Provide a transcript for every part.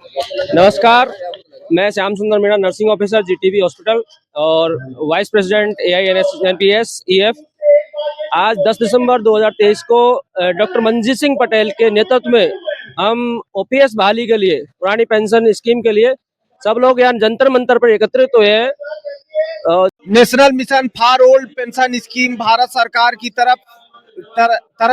नमस्कार, मैं श्याम सुंदर Meena, nursing officer GTB hospital और वाइस प्रेसिडेंट एआईएनएस ईएफ। आज 10 दिसंबर 2023 को डॉक्टर मंजीत सिंह पटेल के नेतृत्व में हम ओपीएस बहाली के लिए, पुरानी पेंशन स्कीम के लिए सब लोग यहाँ जंतर मंतर पर एकत्रित हुए हैं। National mission for old pension scheme Bharat सरकार की तरफ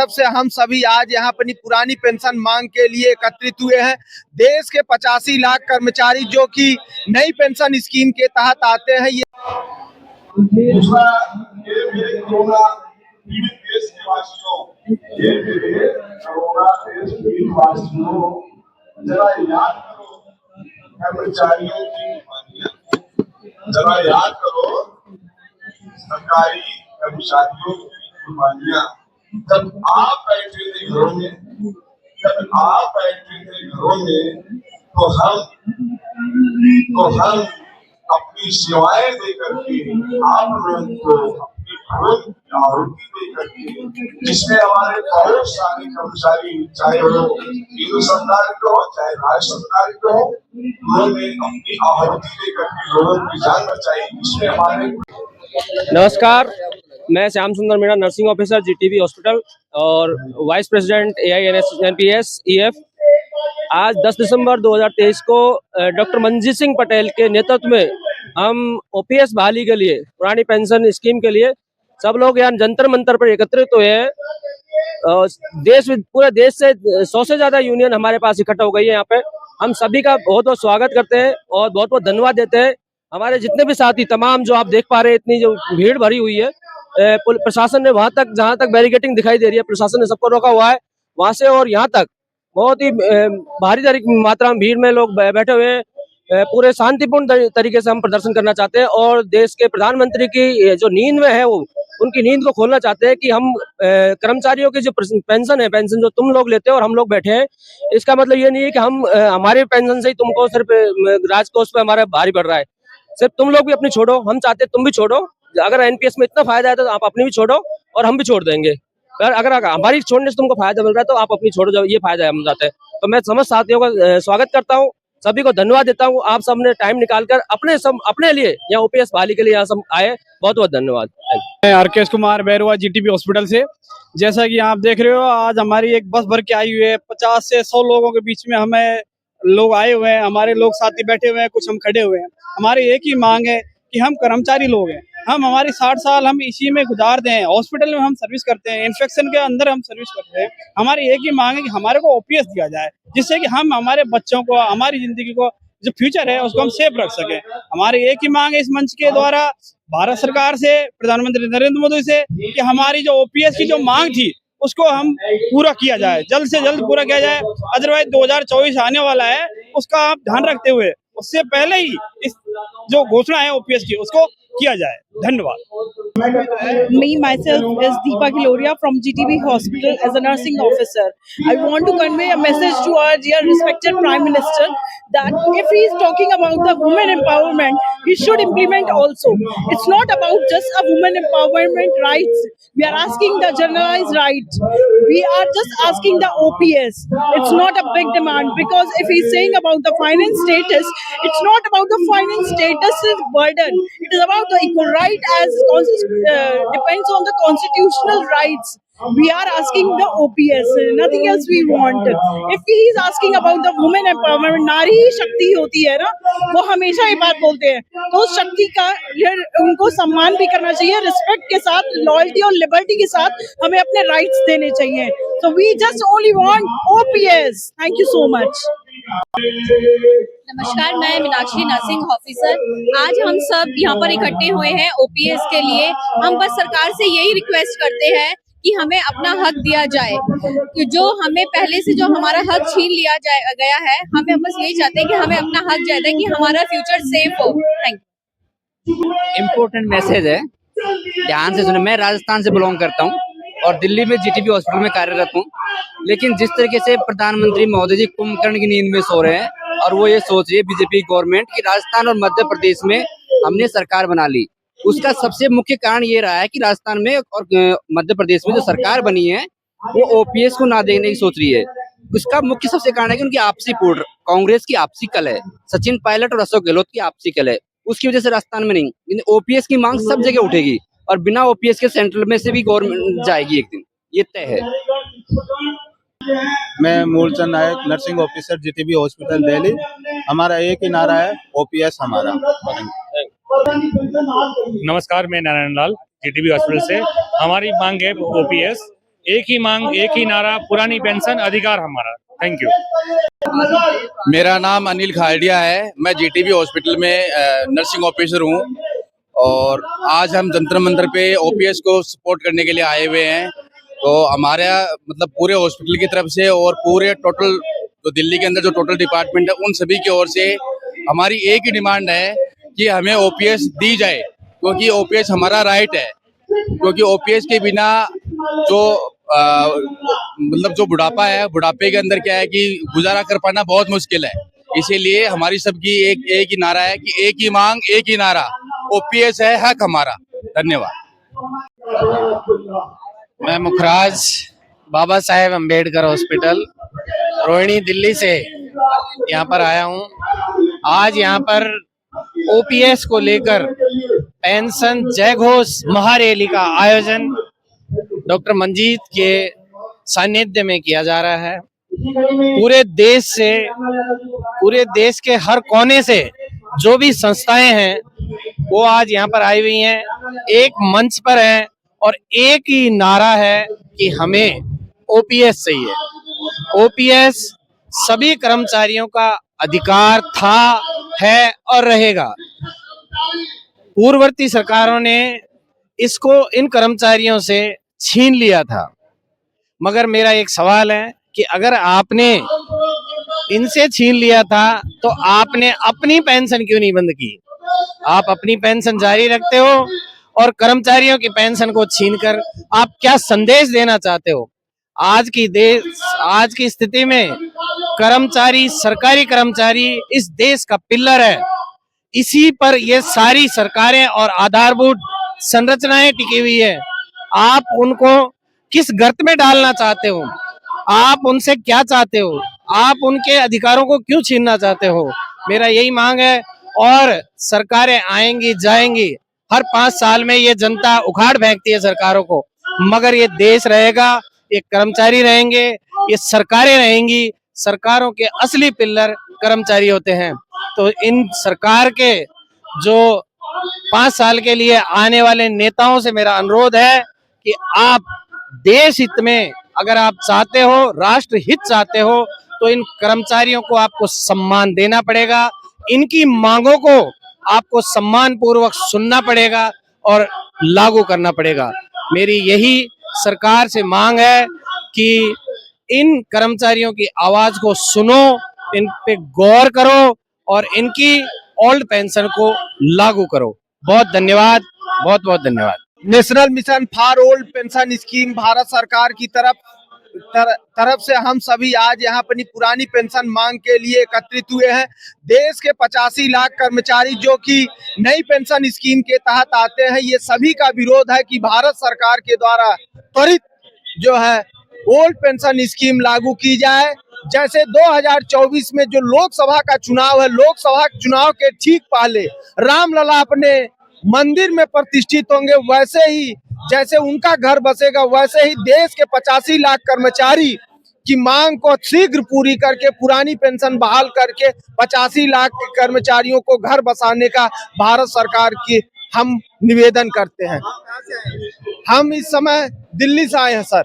से हम सभी आज यहाँ अपनी पुरानी पेंशन मांग के लिए एकत्रित हुए हैं। देश के 85 लाख कर्मचारी जो कि नई पेंशन स्कीम के तहत आते हैं, ये जरा याद करो कर्मचारियों की, जरा याद करो सरकारी कर्मचारियों की कुर्बानियां। जब आप बैठे थे घरों में, तो हम अपनी सेवाएं देकर के आप लोगों को अपनी भवन की आहुति देकर के, जिसमें हमारे बहुत सारे कर्मचारी, चाहे वो केंद्र सरकार के हो चाहे राज्य सरकार के हो, उन्होंने अपनी आहुति देकर के लोगों की जान बचाई। इसमें हमारे नमस्कार, मैं श्याम सुंदर Meena, nursing officer GTB hospital और वाइस प्रेसिडेंट एआईएनएस ईएफ। आज 10 दिसंबर 2023 को डॉक्टर मंजीत सिंह पटेल के नेतृत्व में हम ओपीएस बहाली के लिए, पुरानी पेंशन स्कीम के लिए सब लोग यहाँ जंतर मंतर पर एकत्रित हुए हैं। पूरे देश से 100 से ज्यादा यूनियन हमारे पास इकट्ठा हो गई है। यहाँ पे हम सभी का बहुत बहुत स्वागत करते हैं और बहुत बहुत धन्यवाद देते हैं। हमारे जितने भी साथी, तमाम जो आप देख पा रहे हैं, इतनी जो भीड़ भरी हुई है, प्रशासन ने वहां तक, जहां तक बैरिकेटिंग दिखाई दे रही है, प्रशासन ने सबको रोका हुआ है। वहां से और यहाँ तक बहुत ही भारी मात्रा में भीड़ में लोग बैठे हुए हैं। पूरे शांतिपूर्ण तरीके से हम प्रदर्शन करना चाहते हैं और देश के प्रधानमंत्री की जो नींद में है, वो उनकी नींद को खोलना चाहते हैं कि हम कर्मचारियों की जो पेंशन है, पेंशन जो तुम लोग लेते हो और हम लोग बैठे हैं, इसका मतलब ये नहीं है कि हम हमारे पेंशन से ही तुमको सिर्फ राजकोष पे हमारा भारी पड़ रहा है। सिर्फ तुम लोग भी अपनी छोड़ो, हम चाहते हैं तुम भी छोड़ो। अगर एनपीएस में इतना फायदा है तो आप अपनी भी छोड़ो और हम भी छोड़ देंगे। अगर हमारी छोड़ने से तुमको फायदा मिल रहा है तो आप अपनी छोड़ो, जो ये फायदा है हम चाहते हैं। तो मैं समस्त साथियों का स्वागत करता हूँ, सभी को धन्यवाद देता हूँ। आप सबने टाइम निकालकर अपने लिए यहाँ ओपीएस बहाली के लिए यहाँ सब आए, बहुत बहुत धन्यवाद। मैं RKS Kumar Bairwa GTB hospital से। जैसा कि आप देख रहे हो, आज हमारी एक बस भर के आई हुई है। 50 से 100 लोगों के बीच में हमें लोग आए हुए हैं। हमारे लोग साथी बैठे हुए हैं, कुछ हम खड़े हुए हैं। हमारी एक ही मांग है कि हम कर्मचारी लोग हैं, हम हमारी 60 साल हम इसी में गुजार दें। हॉस्पिटल में हम सर्विस करते हैं, इन्फेक्शन के अंदर हम सर्विस करते हैं। हमारी एक ही मांग है कि हमारे को ओपीएस दिया जाए, जिससे कि हम हमारे बच्चों को, हमारी जिंदगी को, जो फ्यूचर है उसको हम सेफ रख सकें। हमारी एक ही मांग है इस मंच के द्वारा भारत सरकार से, प्रधानमंत्री नरेंद्र मोदी से, कि हमारी जो ओपीएस की जो मांग थी उसको हम पूरा किया जाए, जल्द से जल्द पूरा किया जाए। अदरवाइज 2024 आने वाला है, उसका आप ध्यान रखते हुए उससे पहले ही इस जो घोषणा है ओपीएस की उसको किया जाए। धन्यवाद। Me myself is Deepa Giloria from GTB Hospital as a nursing officer. I want to convey a message to our dear respected Prime Minister that if he is talking about the women empowerment, he should implement also. It's not about just a women empowerment rights. We are asking the generalized rights. We are just asking the OPS. It's not a big demand, because if he's saying about the finance status, it's not about the finance status burden. It is about the equal right as depends on the constitutional rights. We are asking the OPS, nothing else we want. If he is asking about the women empowerment, नारी ही शक्ति होती है ना, वो हमेशा ये बात बोलते हैं, तो उस शक्ति का उनको सम्मान भी करना चाहिए, रिस्पेक्ट के साथ, लॉयल्टी और लिबर्टी के साथ हमें अपने राइट्स देने चाहिए। So we just only want OPS. Thank you so much. नमस्कार, मैं मीनाक्षी, नर्सिंग ऑफिसर। आज हम सब यहाँ पर इकट्ठे हुए हैं ओपीएस के लिए। हम बस सरकार से यही रिक्वेस्ट करते हैं कि हमें अपना हक दिया जाए, कि जो हमें पहले से जो हमारा हक छीन लिया गया है, हमें बस यही चाहते हैं कि हमें अपना हक जाए, कि हमारा फ्यूचर सेफ हो। Thank you. इम्पोर्टेंट मैसेज है, ध्यान से सुने। मैं राजस्थान से बिलोंग करता हूँ और दिल्ली में जीटीबी हॉस्पिटल में कार्यरत हूँ। लेकिन जिस तरीके से प्रधानमंत्री महोदय जी कुंभकर्ण की नींद में सो रहे हैं और वो ये सोच रही है बीजेपी गवर्नमेंट कि राजस्थान और मध्य प्रदेश में हमने सरकार बना ली, उसका सबसे मुख्य कारण ये रहा है कि राजस्थान में और मध्य प्रदेश में जो सरकार बनी है वो ओपीएस को ना देने की सोच रही है। उसका मुख्य सबसे कारण है कि उनकी आपसी कांग्रेस की आपसी कल है, सचिन पायलट और अशोक गहलोत की आपसी कल है, उसकी वजह से राजस्थान में नहीं, लेकिन ओपीएस की मांग सब जगह उठेगी और बिना ओपीएस के सेंट्रल में से भी गवर्नमेंट जाएगी एक दिन, ये तय है। मैं Mulchand Nayak, nursing officer, GTB hospital Delhi. हमारा एक ही नारा है, ओपीएस हमारा। नमस्कार, मैं नारायण लाल, जीटीबी हॉस्पिटल से। हमारी मांग है ओपीएस, एक ही मांग, एक ही नारा, पुरानी पेंशन अधिकार हमारा। Thank you. मेरा नाम अनिल खाड़िया है, मैं जीटीबी हॉस्पिटल में नर्सिंग ऑफिसर हूँ और आज हम जंतर मंतर पे ओपीएस को सपोर्ट करने के लिए आए हुए हैं। तो हमारे मतलब पूरे हॉस्पिटल की तरफ से और पूरे टोटल जो दिल्ली के अंदर जो टोटल डिपार्टमेंट है उन सभी की ओर से हमारी एक ही डिमांड है कि हमें ओपीएस दी जाए, क्योंकि ओपीएस हमारा राइट है। क्योंकि ओपीएस के बिना जो मतलब जो बुढ़ापा है, बुढ़ापे के अंदर क्या है कि गुजारा कर पाना बहुत मुश्किल है। इसीलिए हमारी सबकी एक ही नारा है कि एक ही मांग, एक ही नारा, ओपीएस है हक हमारा। धन्यवाद। मैं मुखराज, बाबा साहेब अम्बेडकर हॉस्पिटल, रोहिणी, दिल्ली से यहाँ पर आया हूँ। आज यहाँ पर ओपीएस को लेकर पेंशन जय घोष महारैली का आयोजन डॉक्टर मंजीत के सानिध्य में किया जा रहा है। पूरे देश के हर कोने से जो भी संस्थाएं हैं वो आज यहाँ पर आई हुई हैं, एक मंच पर हैं और एक ही नारा है कि हमें ओपीएस चाहिए। ओपीएस सभी कर्मचारियों का अधिकार था, है और रहेगा। पूर्ववर्ती सरकारों ने इसको इन कर्मचारियों से छीन लिया था, मगर मेरा एक सवाल है कि अगर आपने इनसे छीन लिया था तो आपने अपनी पेंशन क्यों नहीं बंद की? आप अपनी पेंशन जारी रखते हो और कर्मचारियों की पेंशन को छीनकर आप क्या संदेश देना चाहते हो? आज की स्थिति में कर्मचारी, सरकारी कर्मचारी इस देश का पिलर है। इसी पर ये सारी सरकारें और आधारभूत संरचनाएं टिकी हुई है। आप उनको किस गर्त में डालना चाहते हो? आप उनसे क्या चाहते हो? आप उनके अधिकारों को क्यों छीनना चाहते हो? मेरा यही मांग है। और सरकारें आएंगी जाएंगी, हर 5 साल में ये जनता उखाड़ फेंकती है सरकारों को, मगर ये देश रहेगा, ये कर्मचारी रहेंगे, ये सरकारें रहेंगी। सरकारों के असली पिलर कर्मचारी होते हैं। तो इन सरकार के जो 5 साल के लिए आने वाले नेताओं से मेरा अनुरोध है कि आप देश हित में अगर आप चाहते हो, राष्ट्र हित चाहते हो, तो इन कर्मचारियों को आपको सम्मान देना पड़ेगा। इनकी मांगों को आपको सम्मान पूर्वक सुनना पड़ेगा और लागू करना पड़ेगा। मेरी यही सरकार से मांग है कि इन कर्मचारियों की आवाज को सुनो, इन पे गौर करो और इनकी ओल्ड पेंशन को लागू करो। बहुत धन्यवाद, बहुत बहुत धन्यवाद। National mission for old pension scheme Bharat सरकार की तरफ से हम सभी आज यहाँ अपनी पुरानी पेंशन मांग के लिए एकत्रित हुए हैं। देश के 85 लाख कर्मचारी जो कि नई पेंशन स्कीम के तहत आते हैं, ये सभी का विरोध है कि भारत सरकार के द्वारा त्वरित जो है ओल्ड पेंशन स्कीम लागू की जाए। जैसे 2024 में जो लोकसभा का चुनाव है, लोकसभा चुनाव के ठीक पहले रामलला अपने मंदिर में प्रतिष्ठित होंगे, वैसे ही जैसे उनका घर बसेगा, वैसे ही देश के 85 लाख कर्मचारी की मांग को शीघ्र पूरी करके पुरानी पेंशन बहाल करके 85 लाख कर्मचारियों को घर बसाने का भारत सरकार की हम निवेदन करते हैं। हम इस समय दिल्ली से आए हैं सर।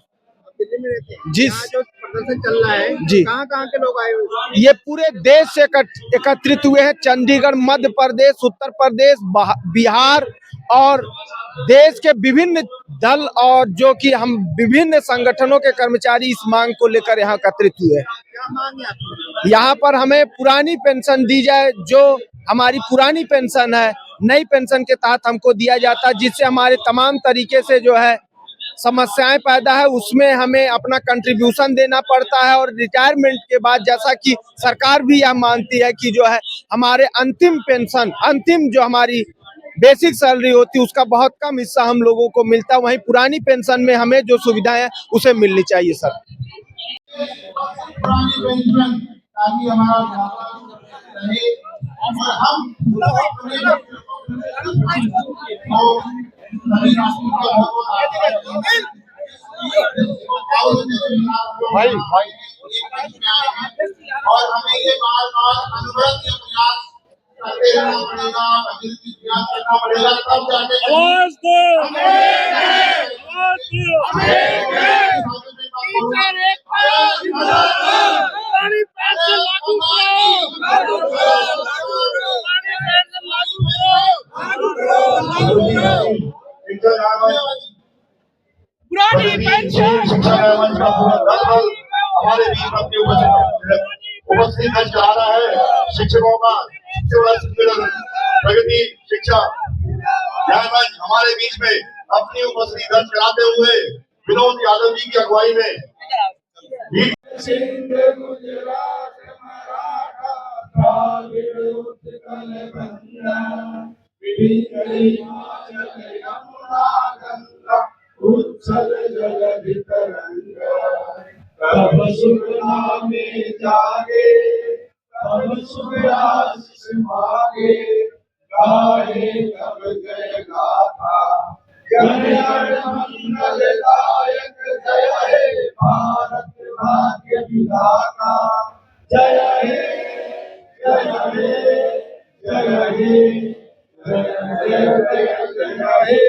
दिल्ली में रहते हैं जी, जो प्रदर्शन चल रहा है जी, कहाँ के लोग आए हुए? ये पूरे देश से एकत्रित हुए हैं। चंडीगढ़, मध्य प्रदेश, उत्तर प्रदेश, बिहार और देश के विभिन्न दल और जो कि हम विभिन्न संगठनों के कर्मचारी इस मांग को लेकर यहाँ एकत्रित हुए हैं। क्या मांग है आपकी? यहाँ पर हमें पुरानी पेंशन दी जाए, जो हमारी पुरानी पेंशन है नई पेंशन के तहत हमको दिया जाता है, जिससे हमारे तमाम तरीके से जो है समस्याएं पैदा है, उसमें हमें अपना कंट्रीब्यूशन देना पड़ता है। और रिटायरमेंट के बाद जैसा कि सरकार भी यह मानती है कि जो है हमारे अंतिम पेंशन, अंतिम जो हमारी बेसिक सैलरी होती है उसका बहुत कम हिस्सा हम लोगों को मिलता है, वहीं पुरानी पेंशन में हमें जो सुविधाएं हैं उसे मिलनी चाहिए सर। ताकि हमारा रहे और हम अपने तो सभी राष्ट्रों का भाई और हमें ये बार बार अनुरोध या प्रयास करते रहना पड़ेगा, प्रयास करना पड़ेगा, तब जाके शिक्षा हमारे बीच अपनी उपस्थित दर्ज करा रहा है। शिक्षकों का प्रगति शिक्षा न्यायमंच हमारे बीच में अपनी उपस्थिति दर्ज कराते हुए विनोद यादव जी की अगुवाई में तब सुखना में जागे, तब सुख आशीष मांगे, गाए तब जय गाथा, जय मंगलदायक जय हे भारत भाग्य विधाता, जय हे जय हे जय हे जय हे जय हे